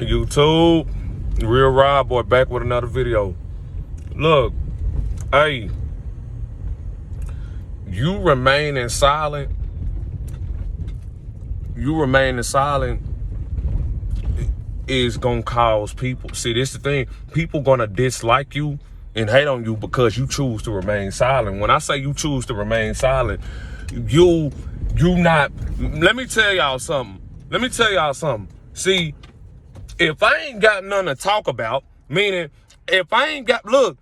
YouTube, Real Rob Boy back with another video. Look, hey, you remaining silent is gonna cause people. See, this is the thing. People gonna dislike you and hate on you because you choose to remain silent. When I say you choose to remain silent, you not. Let me tell y'all something. See, if I ain't got nothing to talk about, meaning if I ain't got, look,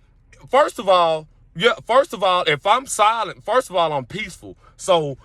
first of all, if I'm silent, first of all, I'm peaceful. So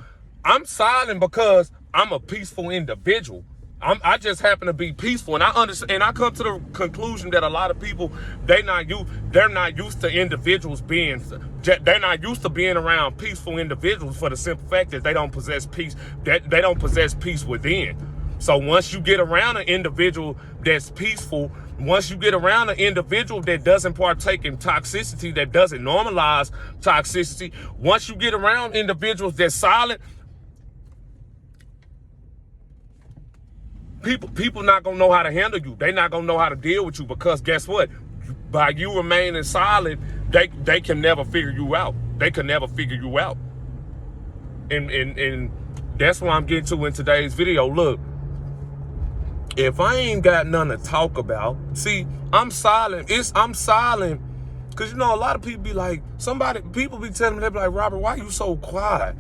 I'm silent because I'm a peaceful individual. I just happen to be peaceful, and I understand. And I come to the conclusion that a lot of people, they're not used to individuals being. They're not used to being around peaceful individuals for the simple fact that they don't possess peace. That they don't possess peace within. So once you get around an individual that's peaceful, once you get around an individual that doesn't partake in toxicity, that doesn't normalize toxicity, once you get around individuals that's silent, people not gonna know how to handle you. They not gonna know how to deal with you because guess what? By you remaining silent, they can never figure you out. They can never figure you out. And that's what I'm getting to in today's video. Look, if I ain't got nothing to talk about, see, I'm silent. I'm silent because, you know, a lot of people be like, people be telling me, they be like, Robert, why you so quiet?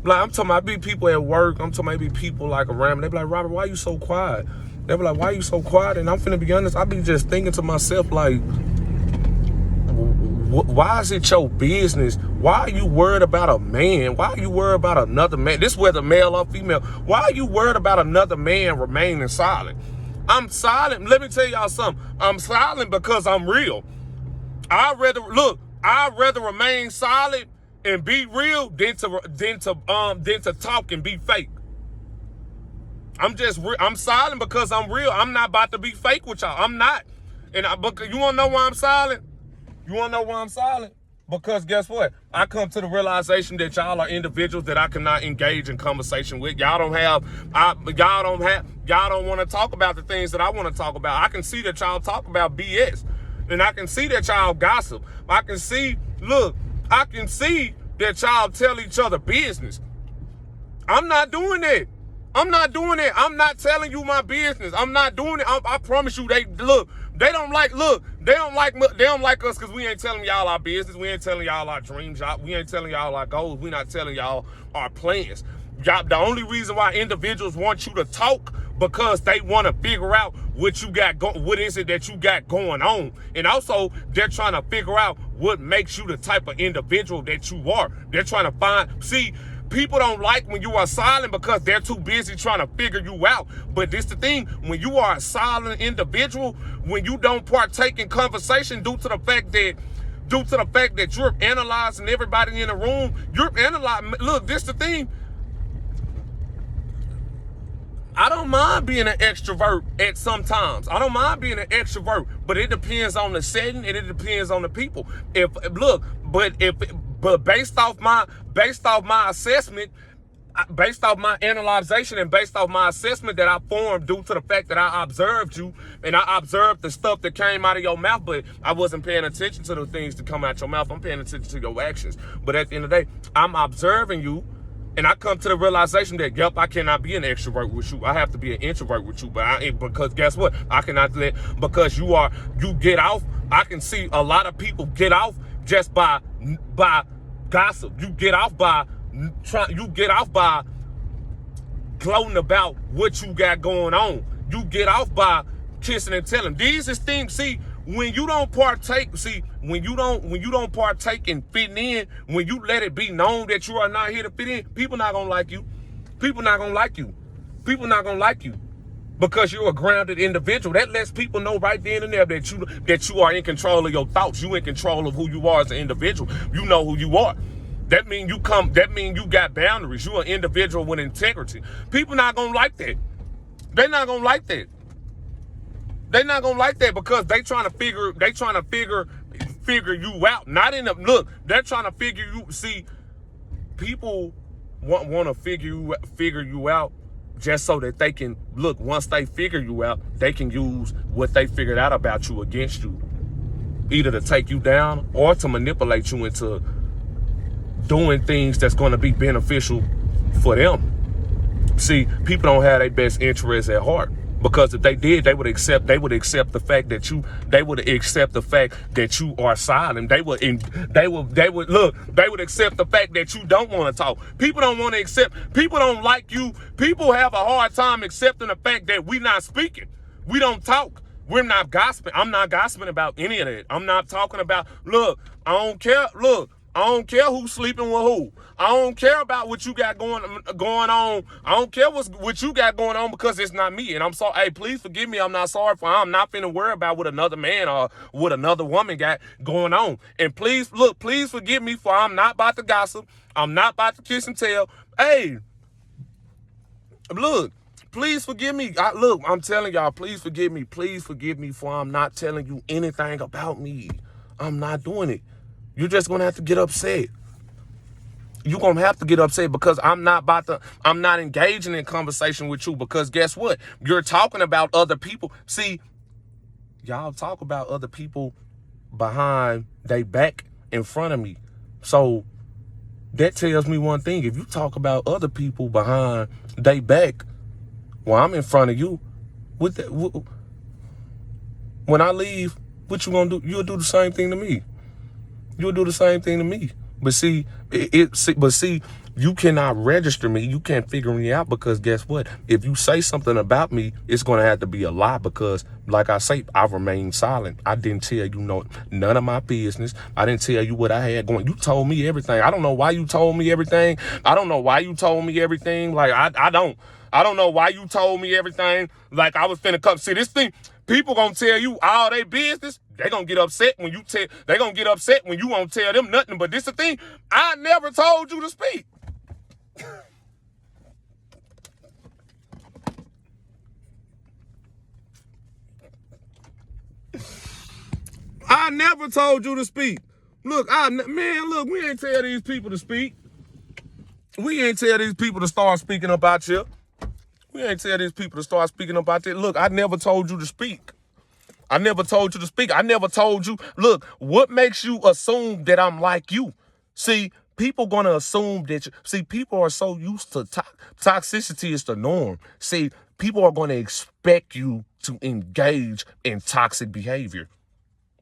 Like, I'm talking about, be people at work. I'm talking about be people like around me. They be like, Robert, why you so quiet? They be like, why you so quiet? And I'm finna be honest, I be just thinking to myself, like, why is it your business? Why are you worried about a man? Why are you worried about another man? This whether male or female. Why are you worried about another man remaining silent? I'm silent. Let me tell y'all something. I'm silent because I'm real. I'd rather remain silent and be real than to talk and be fake. I'm silent because I'm real. I'm not about to be fake with y'all. I'm not. Because you wanna know why I'm silent? You wanna know why I'm silent? Because guess what? I come to the realization that y'all are individuals that I cannot engage in conversation with. Y'all don't want to talk about the things that I want to talk about. I can see that y'all talk about BS. And I can see that y'all gossip. I can see that y'all tell each other business. I'm not doing that. I'm not telling you my business. I'm not doing it. I promise you, they don't like us because we ain't telling y'all our business. We ain't telling y'all our dreams. We ain't telling y'all our goals. We not telling y'all our plans. The only reason why individuals want you to talk because they want to figure out what you got what is it that you got going on. And also, they're trying to figure out what makes you the type of individual that you are. They're trying to see, people don't like when you are silent because they're too busy trying to figure you out. But this the thing, when you are a silent individual, when you don't partake in conversation due to the fact that you're analyzing everybody in the room, you're analyzing. Look, this the thing. I don't mind being an extrovert at sometimes. I don't mind being an extrovert, but it depends on the setting and it depends on the people. But based off my assessment, based off my analyzation and based off my assessment that I formed due to the fact that I observed you and I observed the stuff that came out of your mouth, but I wasn't paying attention to the things that come out your mouth. I'm paying attention to your actions. But at the end of the day, I'm observing you. And I come to the realization that, yep, I cannot be an extrovert with you. I have to be an introvert with you. Because guess what? I cannot because you get off. I can see a lot of people get off just by gossip. You get off by gloating about what you got going on. You get off by kissing and telling. These is things, see, when you don't partake in fitting in, when you let it be known that you are not here to fit in, people not gonna like you. People not gonna like you because you're a grounded individual. That lets people know right then and there that you are in control of your thoughts. You in control of who you are as an individual. You know who you are. That means you got boundaries. You're an individual with integrity. People not gonna like that. They're not gonna like that. They're not gonna like that because they trying to figure you out. They're trying to figure you. See, people want to figure you out just so that they can, look, once they figure you out, they can use what they figured out about you against you, either to take you down or to manipulate you into doing things that's going to be beneficial for them. See, people don't have their best interests at heart, because if they did, they would accept the fact that you are silent. They would accept the fact that you don't want to talk. People don't want to accept, people don't like you. People have a hard time accepting the fact that we not speaking. We don't talk. We're not gossiping. I'm not gossiping about any of that. I'm not talking about, look, I don't care. Look, I don't care who's sleeping with who. I don't care about what you got going on. I don't care what you got going on, because it's not me. And I'm sorry. Hey, please forgive me. I'm not sorry for. I'm not finna worry about what another man or what another woman got going on. And please forgive me, for I'm not about to gossip. I'm not about to kiss and tell. Hey, look. Please forgive me. I'm telling y'all, please forgive me. Please forgive me, for I'm not telling you anything about me. I'm not doing it. You're just going to have to get upset. You're going to have to get upset, because I'm not engaging in conversation with you, because guess what? You're talking about other people. See, y'all talk about other people behind their back in front of me. So that tells me one thing. If you talk about other people behind their back while I'm in front of you, when I leave, what you going to do? You'll do the same thing to me. You'll do the same thing to me. But see, you cannot register me. You can't figure me out, because guess what? If you say something about me, it's going to have to be a lie, because like I say, I remain silent. I didn't tell you none of my business. I didn't tell you what I had going. You told me everything. I don't know why you told me everything. I don't know why you told me everything. Like, I don't know why you told me everything. Like, I was finna come. See, this thing, people gonna tell you all their business. They gonna get upset when you won't tell them nothing. But this the thing, I never told you to speak. I never told you to speak. Look, we ain't tell these people to speak. We ain't tell these people to start speaking about you. We ain't tell these people to start speaking about that. Look, I never told you to speak. I never told you to speak. I never told you. Look, what makes you assume that I'm like you? See, people gonna assume that people are so used to toxicity is the norm. See, people are gonna expect you to engage in toxic behavior.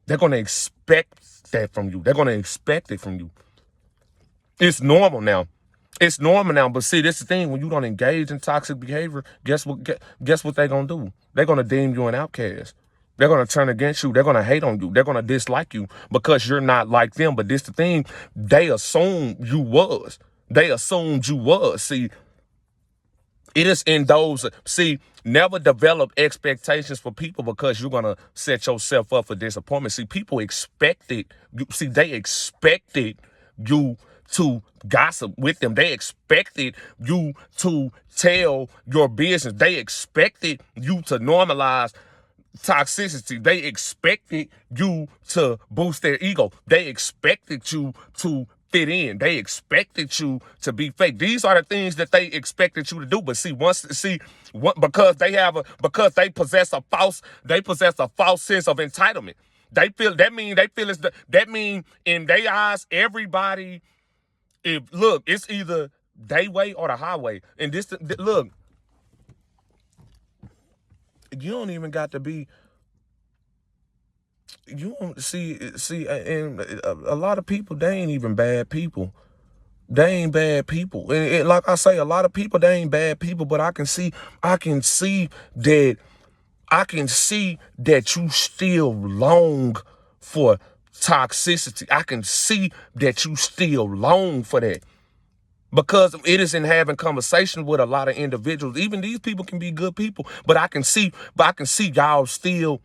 They're gonna expect that from you. They're gonna expect it from you. It's normal now. It's normal now, but see, this is the thing. When you don't engage in toxic behavior, guess what they're going to do? They're going to deem you an outcast. They're going to turn against you. They're going to hate on you. They're going to dislike you, because you're not like them. But this is the thing. They assumed you was. See, it is in those. See, never develop expectations for people, because you're going to set yourself up for disappointment. See, people expected. They expected you to gossip with them. They expected you to tell your business. They expected you to normalize toxicity. They expected you to boost their ego. They expected you to fit in. They expected you to be fake. These are the things that they expected you to do. But because they possess a false sense of entitlement. That mean in their eyes, everybody. It's either they way or the highway. And look, you don't even got to be. You don't see, and a lot of people, they ain't even bad people. They ain't bad people. And like I say, a lot of people, they ain't bad people. But I can see that you still long for toxicity. I can see that you still long for that. Because it is in having conversations with a lot of individuals. Even these people can be good people, but I can see y'all still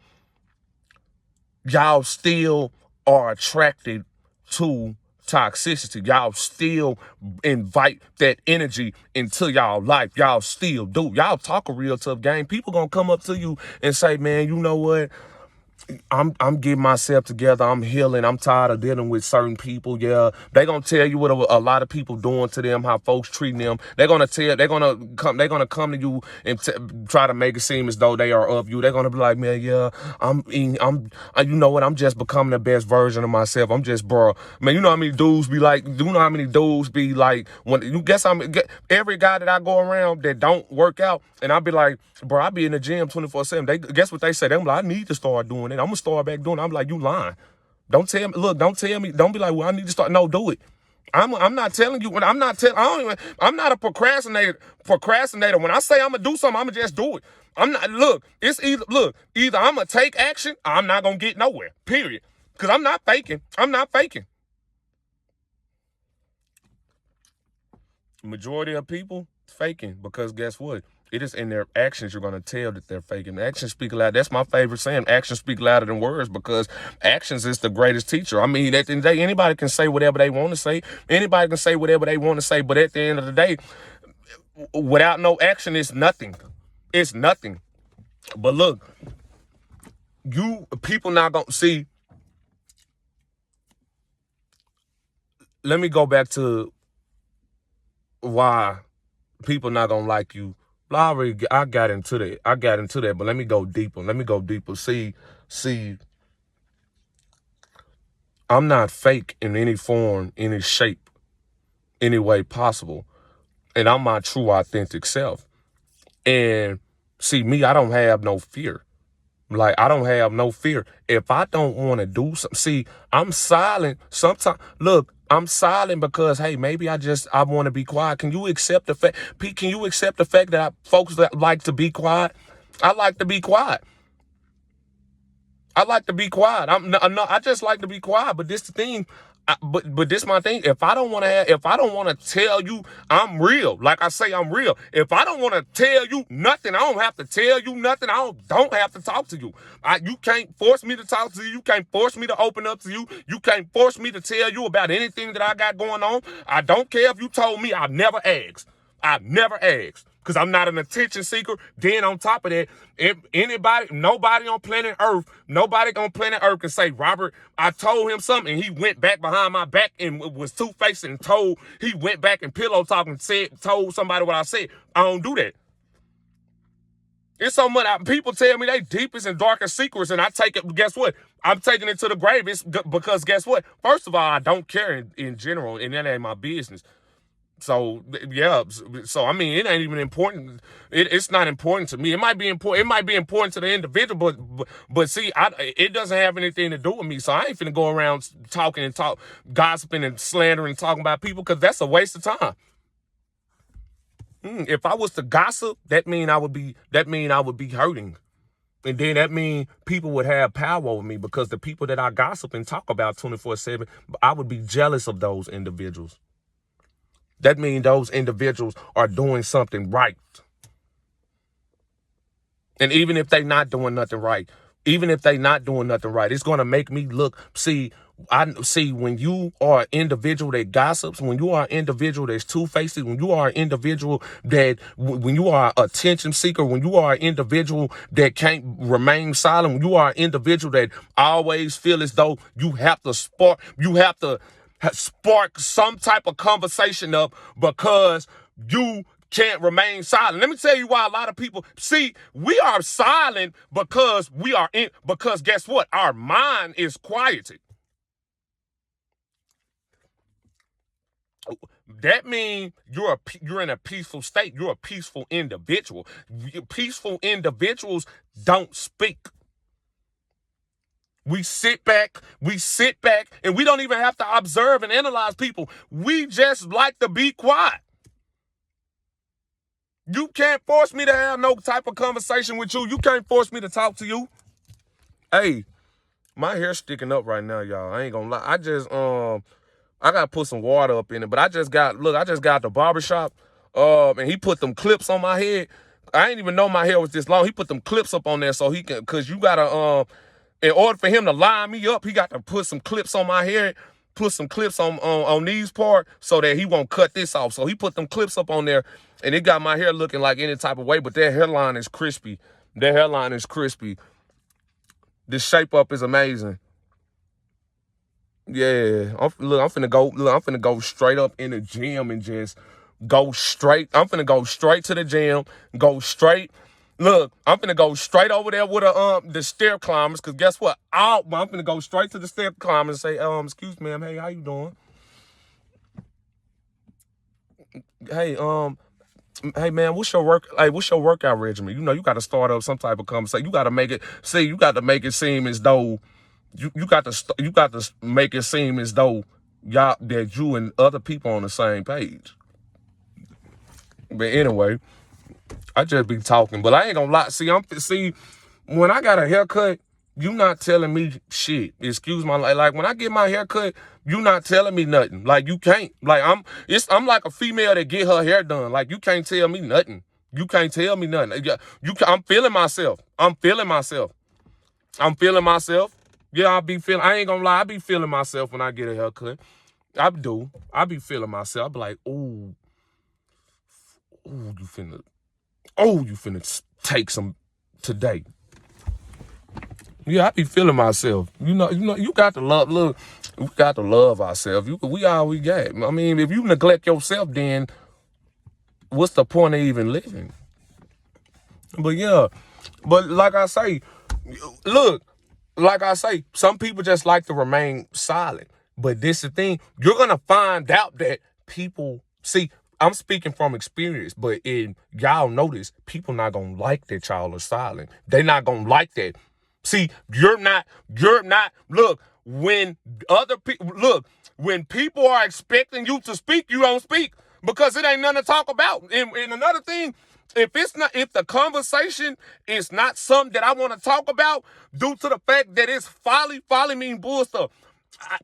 are attracted to toxicity. Y'all still invite that energy into y'all life. Y'all still do. Y'all talk a real tough game. People gonna come up to you and say, man, you know what? I'm getting myself together. I'm healing. I'm tired of dealing with certain people. Yeah, they gonna tell you what a lot of people doing to them, how folks treating them. They're gonna come to you and try to make it seem as though they are of you. They're gonna be like, man, yeah, you know what? I'm just becoming the best version of myself. I'm just, bro, man. You know how many dudes be like? You know how many dudes be like when you guess every guy that I go around that don't work out, and I be like, bro, I be in the gym 24/7. They guess what they say? They're like, I need to start doing it. I'm gonna start back doing it. I'm like, you lying. Don't tell me. Look, don't tell me. Don't be like, well, I need to start. No, do it. I'm not telling you. When I'm not telling. I don't even. I'm not a procrastinator. Procrastinator. When I say I'm gonna do something, I'm gonna just do it. I'm not. Look, it's either I'm gonna take action, or I'm not gonna get nowhere. Period. Because I'm not faking. I'm not faking. Majority of people faking because guess what? It is in their actions you're going to tell that they're faking. Actions speak loud. That's my favorite saying. Actions speak louder than words because actions is the greatest teacher. I mean, at the end of the day, anybody can say whatever they want to say. Anybody can say whatever they want to say. But at the end of the day, without no action, it's nothing. It's nothing. But look, people not going to see. Let me go back to why people not going to like you. I got into that. But let me go deeper. See, I'm not fake in any form, any shape, any way possible. And I'm my true, authentic self. And see, me, I don't have no fear. Like, I don't have no fear. If I don't want to do something, see, I'm silent. Sometimes, look, I'm silent because, hey, maybe I want to be quiet. Can you accept the fact, Pete, can you accept the fact that folks that like to be quiet? I like to be quiet. I like to be quiet. I just like to be quiet. But this the thing. But this my thing. If I don't want to tell you I'm real, like I say I'm real. If I don't want to tell you nothing, I don't have to tell you nothing. I don't have to talk to you. You can't force me to talk to you. You can't force me to open up to you. You can't force me to tell you about anything that I got going on. I don't care if you told me. I never asked. Because I'm not an attention seeker. Then on top of that, nobody on planet Earth can say, Robert, I told him something and he went back behind my back and was two-faced and he went back and pillow talk and told somebody what I said. I don't do that. It's so much. People tell me they deepest and darkest secrets, and I take it. Guess what? I'm taking it to the grave. It's because guess what? First of all, I don't care in general, and that ain't my business. So yeah, so I mean, it ain't even important. It's not important to me. It might be important. It might be important to the individual, but see, it doesn't have anything to do with me. So I ain't finna go around gossiping and slandering, and talking about people because that's a waste of time. If I was to gossip, that mean I would be hurting. And then that mean people would have power over me because the people that I gossip and talk about 24/7, I would be jealous of those individuals. That means those individuals are doing something right. And even if they not doing nothing right, it's going to make me look. See, when you are an individual that gossips, when you are an individual that's two-faced, when you are an individual when you are an attention seeker, when you are an individual that can't remain silent, when you are an individual that always feel as though you have to spark some type of conversation up because you can't remain silent. Let me tell you why a lot of people we are silent because because guess what? Our mind is quieted. That means you're in a peaceful state. You're a peaceful individual. Peaceful individuals don't speak. We sit back, and we don't even have to observe and analyze people. We just like to be quiet. You can't force me to have no type of conversation with you. You can't force me to talk to you. Hey, my hair's sticking up right now, y'all. I ain't gonna lie. I gotta put some water up in it, but I just got the barbershop, and he put them clips on my head. I didn't even know my hair was this long. He put them clips up on there so he can, cause you gotta, in order for him to line me up, he got to put some clips on my hair, put some clips on these parts so that he won't cut this off. So he put them clips up on there, and it got my hair looking like any type of way, but that hairline is crispy. This shape up is amazing. Yeah, I'm finna go. Look, I'm finna go straight up in the gym and just go straight. I'm finna go straight to the gym. Go straight. Look, I'm finna go straight over there with the stair climbers. Cause guess what? I'm finna go straight to the stair climbers and say, excuse me, ma'am. Hey, how you doing? Hey, hey man, what's your workout regimen? You know, you got to start up some type of conversation. You got to make it. See, you got to make it seem as though you got to make it seem as though y'all that you and other people on the same page. But anyway, I just be talking, but I ain't gonna lie. See, when I got a haircut, you not telling me shit. Excuse my like when I get my haircut, you not telling me nothing. Like you can't. Like I'm like a female that get her hair done. Like you can't tell me nothing. You can't tell me nothing. I'm feeling myself. I'm feeling myself. I'm feeling myself. Yeah, I ain't gonna lie, I be feeling myself when I get a haircut. I do. I be feeling myself. I be like, ooh, you finna take some today. Yeah, I be feeling myself. You got to love. Look, we got to love ourselves. We all we got. I mean, if you neglect yourself, then what's the point of even living? But yeah, but like I say, look, like I say, some people just like to remain silent. But this is the thing, you're gonna find out that people see. I'm speaking from experience, but y'all notice people not gonna like that y'all are silent. They not gonna like that. See, look, when other people when people are expecting you to speak, you don't speak because it ain't nothing to talk about. And another thing, if the conversation is not something that I want to talk about due to the fact that it's folly mean bull stuff.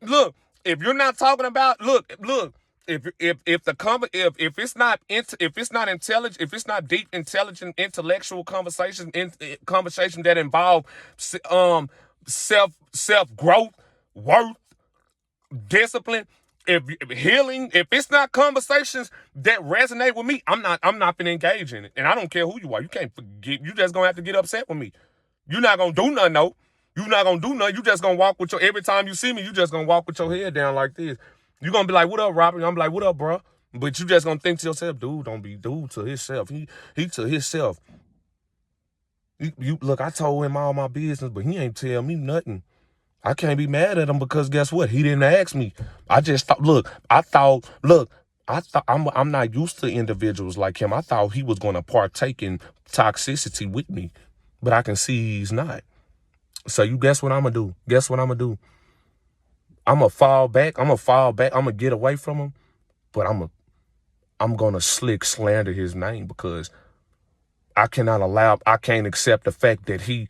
Look, if you're not talking about, look, if it's not if it's not intelligent, if it's not deep, intelligent, intellectual conversation that involve self growth, worth, discipline, if healing, if it's not conversations that resonate with me, I'm not gonna engage in it. And I don't care who you are. You can't forget. You just gonna have to get upset with me. You're not gonna do nothing though. You're not gonna do nothing. You just gonna walk with every time you see me, you just gonna walk with your head down like this. You're gonna be like, what up, Robert? I'm like, what up, bro? But you just gonna think to yourself, dude, don't be dude to himself. He to himself. You look, I told him all my business, but he ain't tell me nothing. I can't be mad at him because guess what? He didn't ask me. I just thought, I'm not used to individuals like him. I thought he was going to partake in toxicity with me, but I can see he's not. So you guess what I'm going to do? Guess what I'm going to do? I'm going to fall back. I'm going to get away from him, but I'm going to slick slander his name because I can't accept the fact that he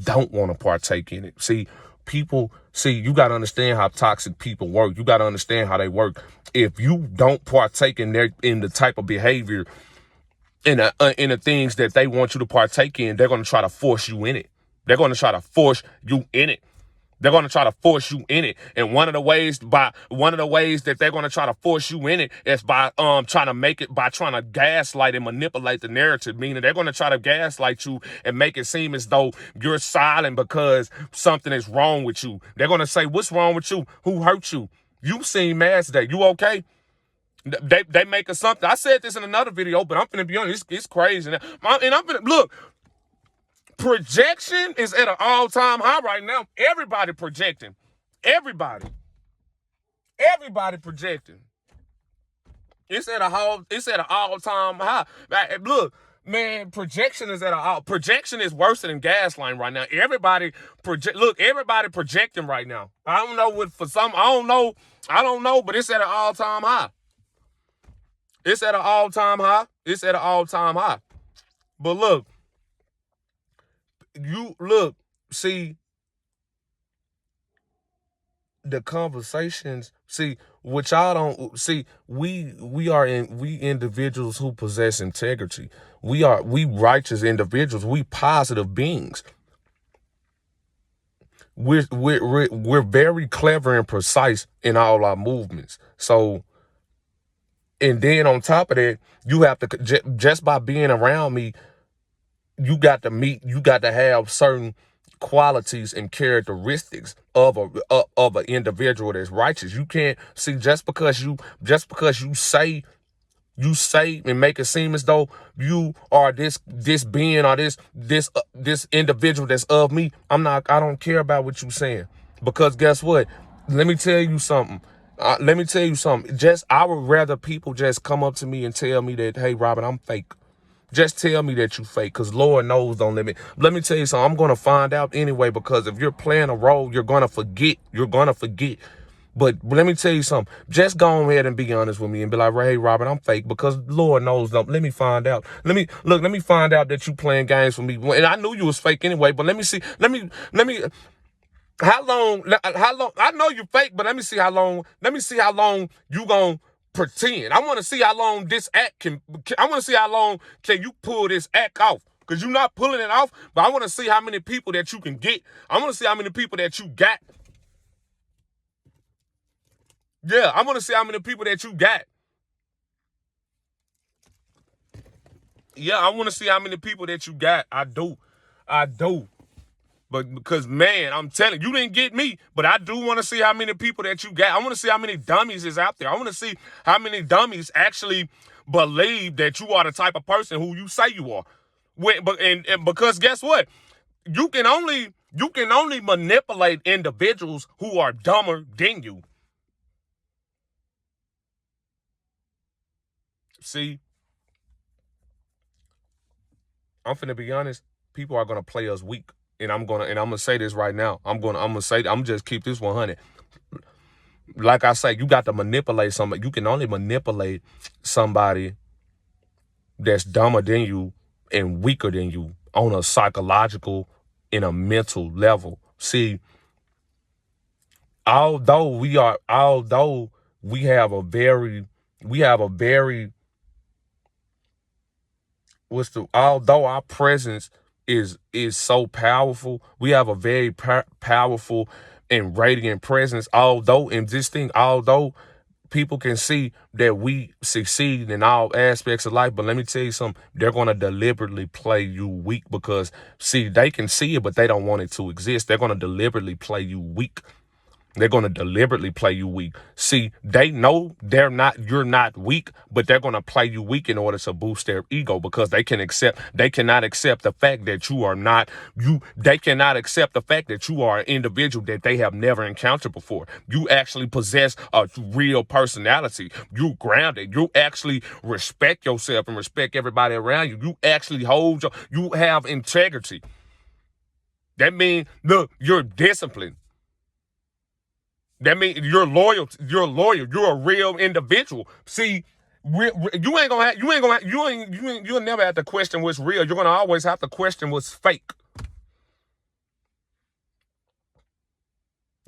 don't want to partake in it. See, you got to understand how toxic people work. You got to understand how they work. If you don't partake in the type of behavior, in the things that they want you to partake in, they're going to try to force you in it. They're going to try to force you in it. They're going to try to force you in it. And one of the ways that they're going to try to force you in it is by trying to gaslight and manipulate the narrative, meaning they're going to try to gaslight you and make it seem as though you're silent because something is wrong with you. They're going to say, what's wrong with you? Who hurt you? You seem mad today. You okay? They make something. I said this in another video, but I'm finna be honest, it's crazy. And I'm finna look. Projection is at an all-time high right now. Everybody projecting. Everybody projecting. It's at an all-time high. Look, man, projection is projection is worse than gaslighting right now. Everybody projecting right now. I don't know what for some. I don't know, but it's at an all-time high. It's at an all-time high. But look, see the conversations, what y'all don't see, we individuals who possess integrity. We righteous individuals. We positive beings. We're very clever and precise in all our movements. So, and then on top of that, you have to just by being around me, you got to have certain qualities and characteristics of an individual that's righteous. You can't see just because you say and make it seem as though you are this being or this individual that's of me. I don't care about what you saying, because guess what? Let me tell you something. I would rather people just come up to me and tell me that, hey, Robin, I'm fake. Just tell me that you fake, because Lord knows don't let me. Let me tell you something. I'm going to find out anyway, because if you're playing a role, you're going to forget. You're going to forget. But let me tell you something. Just go ahead and be honest with me and be like, hey, Robin, I'm fake, because Lord knows don't. Let me find out. Let me find out that you playing games with me. And I knew you was fake anyway, but let me see. Let me. How long? I know you're fake, but let me see how long. Let me see how long you gonna pretend. I want to see how long this act can. I want to see how long can you pull this act off. Because you're not pulling it off, but I want to see how many people that you can get. I want to see how many people that you got. Yeah, I want to see how many people that you got. Yeah, I want to see how many people that you got. I do. But because, man, I'm telling you, didn't get me, but I do want to see how many people that you got. I want to see how many dummies is out there. I want to see how many dummies actually believe that you are the type of person who you say you are. And because guess what? You can only manipulate individuals who are dumber than you. See, I'm finna be honest. People are gonna play us weak. And I'm gonna say this right now. I'm just keep this 100. Like I say, you got to manipulate somebody. You can only manipulate somebody that's dumber than you and weaker than you on a psychological and a mental level. See, although we have a very although our presence is so powerful, we have a very powerful and radiant presence. Although people can see that we succeed in all aspects of life, but let me tell you something, they're going to deliberately play you weak, because see, they can see it, but they don't want it to exist. They're going to deliberately play you weak. They're going to deliberately play you weak. See, they know you're not weak, but they're going to play you weak in order to boost their ego, because they cannot accept the fact that you are not you. They cannot accept the fact that you are an individual that they have never encountered before. You actually possess a real personality. You grounded. You actually respect yourself and respect everybody around you. You actually you have integrity. That means, look, you're disciplined. That means you're loyal. You're a real individual. See, you'll never have to question what's real. You're gonna always have to question what's fake.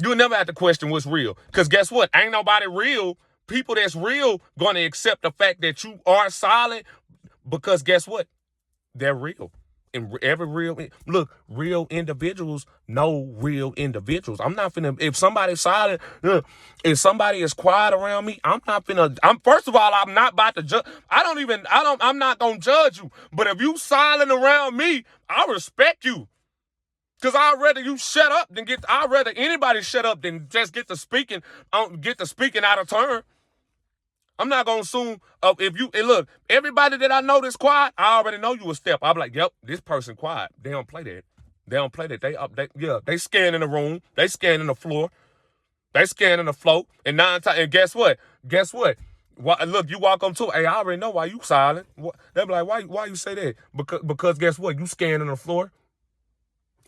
You'll never have to question what's real. Because guess what? Ain't nobody real. People that's real gonna accept the fact that you are solid, because guess what? They're real. And real individuals know real individuals. I'm not finna, if somebody's silent, if somebody is quiet around me, first of all, I'm not about to judge. I'm not gonna judge you. But if you silent around me, I respect you. Because I'd rather you shut up I'd rather anybody shut up than just get to speaking out of turn. I'm not going to assume look, everybody that I know that's quiet, I already know you a step. I'm like, yep, this person quiet. They don't play that. They scanning the room. They scanning the floor. They scanning the float. And guess what? Look, you walk up to, hey, I already know why you silent. They be like, why you say that? Because guess what? You scanning the floor.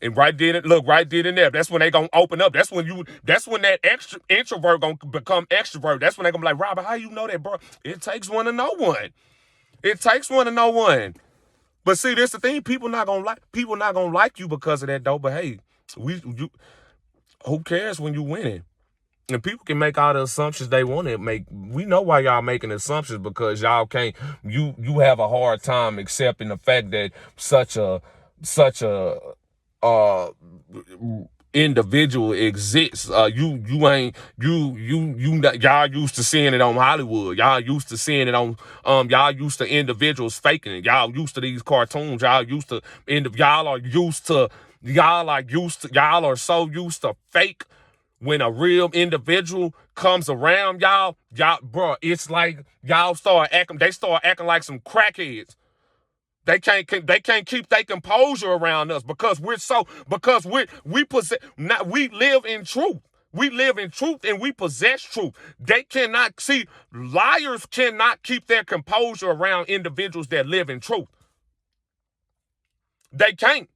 And right then and there, that's when they gonna open up. That's when that extra introvert gonna become extrovert. That's when they gonna be like, Robert, how you know that, bro? It takes one to know one. But see, this the thing. People not gonna like you because of that, though. But hey, who cares when you winning? And people can make all the assumptions they want to make. We know why y'all making assumptions, because y'all can't. You have a hard time accepting the fact that such a individual exists. You ain't y'all used to seeing it on Hollywood. Y'all used to seeing it on y'all used to individuals faking it. Y'all used to these cartoons. Y'all are so used to fake. When a real individual comes around bro, it's like they start acting like some crackheads. They can't keep their composure around us because we live in truth. We live in truth and we possess truth. Liars cannot keep their composure around individuals that live in truth. They can't.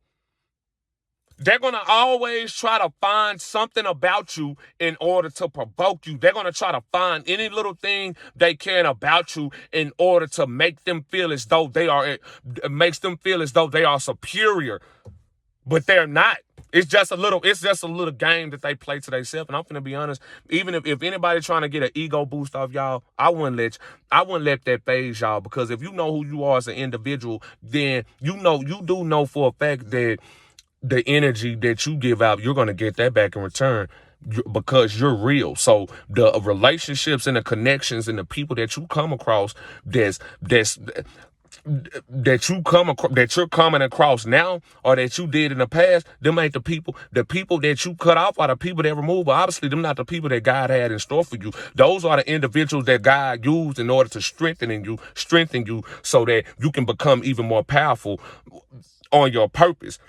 They're going to always try to find something about you in order to provoke you. They're going to try to find any little thing they can about you in order to make them feel as though it makes them feel as though they are superior, but they're not. It's just a little game that they play to themselves. And I'm going to be honest, even if anybody trying to get an ego boost off y'all, I wouldn't let that phase y'all, because if you know who you are as an individual, then you do know for a fact that the energy that you give out, you're going to get that back in return because you're real. So the relationships and the connections and the people that you come across that you're coming across now, or that you did in the past, them ain't the people. The people that you cut off are the people that remove. But obviously, them not the people that God had in store for you. Those are the individuals that God used in order to strengthen you so that you can become even more powerful on your purpose.